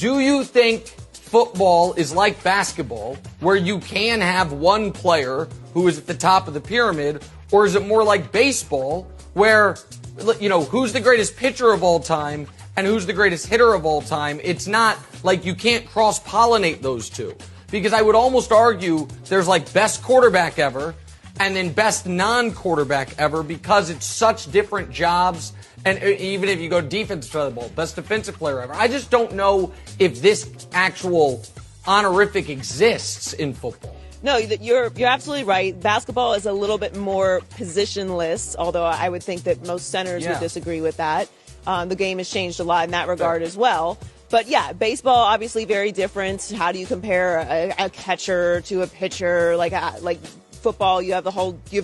Do you think football is like basketball, where you can have one player who is at the top of the pyramid, or is it more like baseball, where, who's the greatest pitcher of all time and who's the greatest hitter of all time? It's not like you can't cross-pollinate those two. Because I would almost argue there's like best quarterback ever and then best non-quarterback ever, because it's such different jobs. And even if you go defensive side of the ball, best defensive player ever. I just don't know if this actual honorific exists in football. No, you're absolutely right. Basketball is a little bit more positionless, although I would think that most centers would disagree with that. The game has changed a lot in that regard as well. But yeah, baseball obviously very different. How do you compare a catcher to a pitcher? Like football, you have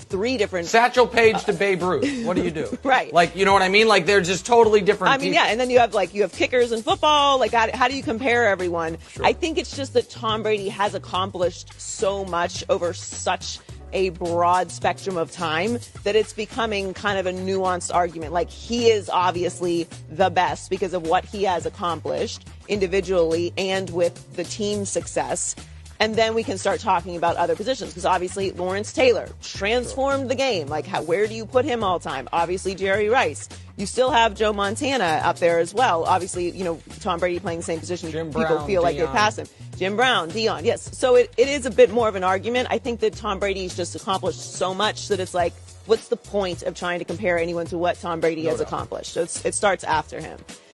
three different. Satchel Paige to Babe Ruth. What do you do? Right. Like, you know what I mean? Like, they're just totally different. I mean, yeah, and then you have kickers in football. Like, how do you compare everyone? Sure. I think it's just that Tom Brady has accomplished so much over such a broad spectrum of time that it's becoming kind of a nuanced argument. Like, he is obviously the best because of what he has accomplished individually and with the team success. And then we can start talking about other positions, because obviously Lawrence Taylor transformed the game. Like, where do you put him all time? Obviously Jerry Rice. You still have Joe Montana up there as well. Obviously, Tom Brady playing the same position. Jim People Brown, feel like they pass him. Jim Brown, Dion, yes. So it is a bit more of an argument. I think that Tom Brady's just accomplished so much that it's like, what's the point of trying to compare anyone to what Tom Brady has accomplished? So it starts after him.